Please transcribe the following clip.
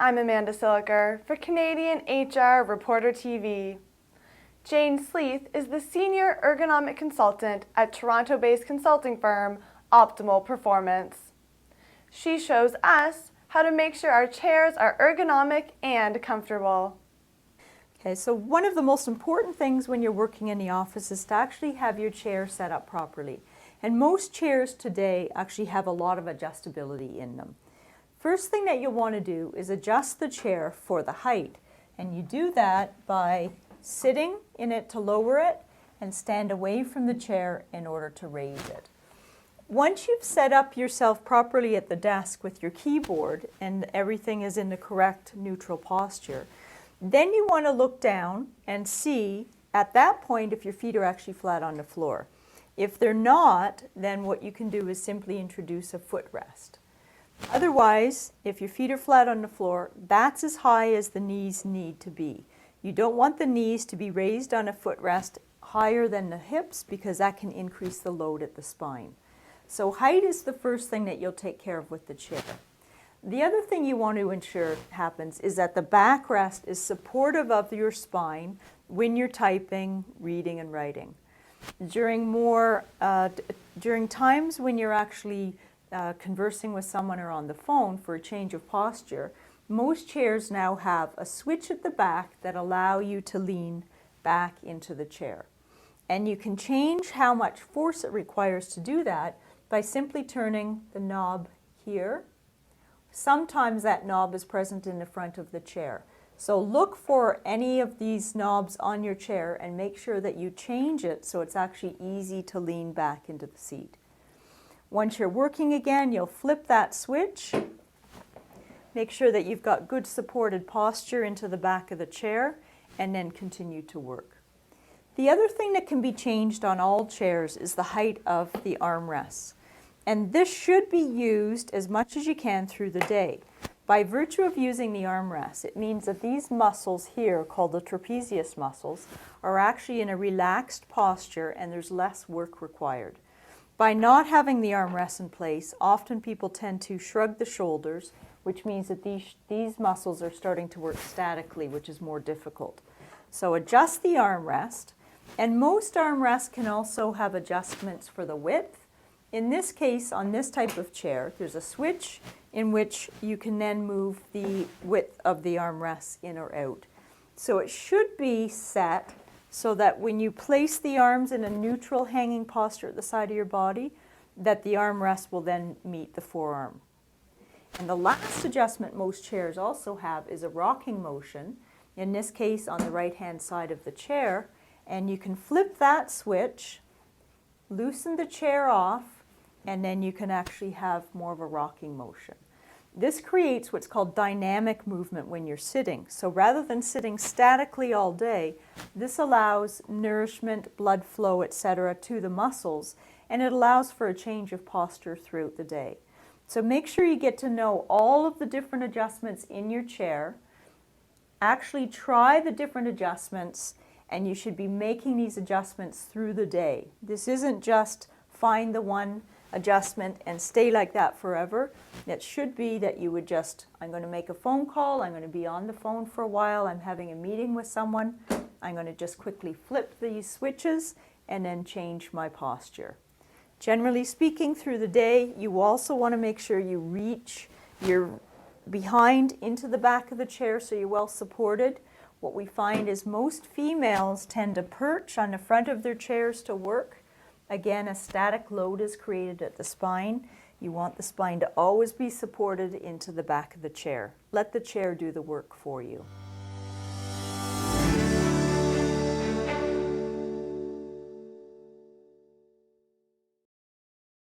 I'm Amanda Siliker for Canadian HR Reporter TV. Jane Sleeth is the Senior Ergonomic Consultant at Toronto-based consulting firm Optimal Performance. She shows us how to make sure our chairs are ergonomic and comfortable. Okay, so one of the most important things when you're working in the office is to actually have your chair set up properly. And most chairs today actually have a lot of adjustability in them. First thing that you'll want to do is adjust the chair for the height. And you do that by sitting in it to lower it and stand away from the chair in order to raise it. Once you've set up yourself properly at the desk with your keyboard and everything is in the correct neutral posture, then you want to look down and see at that point if your feet are actually flat on the floor. If they're not, then what you can do is simply introduce a footrest. Otherwise, if your feet are flat on the floor, that's as high as the knees need to be. You don't want the knees to be raised on a footrest higher than the hips because that can increase the load at the spine. So height is the first thing that you'll take care of with the chair. The other thing you want to ensure happens is that the backrest is supportive of your spine when you're typing, reading, and writing. During times when you're actually conversing with someone or on the phone for a change of posture, most chairs now have a switch at the back that allow you to lean back into the chair. And you can change how much force it requires to do that by simply turning the knob here. Sometimes that knob is present in the front of the chair. So look for any of these knobs on your chair and make sure that you change it so it's actually easy to lean back into the seat. Once you're working again, you'll flip that switch. Make sure that you've got good supported posture into the back of the chair and then continue to work. The other thing that can be changed on all chairs is the height of the armrests. And this should be used as much as you can through the day. By virtue of using the armrest, it means that these muscles here, called the trapezius muscles, are actually in a relaxed posture and there's less work required. By not having the armrest in place, often people tend to shrug the shoulders, which means that these muscles are starting to work statically, which is more difficult. So adjust the armrest, and most armrests can also have adjustments for the width. In this case, on this type of chair, there's a switch in which you can then move the width of the armrest in or out. So it should be set so that when you place the arms in a neutral hanging posture at the side of your body, that the armrest will then meet the forearm. And the last adjustment most chairs also have is a rocking motion, in this case on the right-hand side of the chair, and you can flip that switch, loosen the chair off, and then you can actually have more of a rocking motion. This creates what's called dynamic movement when you're sitting. So rather than sitting statically all day, this allows nourishment, blood flow, etc. to the muscles, and it allows for a change of posture throughout the day. So make sure you get to know all of the different adjustments in your chair. Actually try the different adjustments, and you should be making these adjustments through the day. This isn't just find the one adjustment and stay like that forever. It should be that you would just, I'm going to make a phone call, I'm going to be on the phone for a while, I'm having a meeting with someone, I'm going to just quickly flip these switches and then change my posture. Generally speaking, through the day, you also want to make sure you reach your behind into the back of the chair so you're well supported. What we find is most females tend to perch on the front of their chairs to work. Again, a static load is created at the spine. You want the spine to always be supported into the back of the chair. Let the chair do the work for you.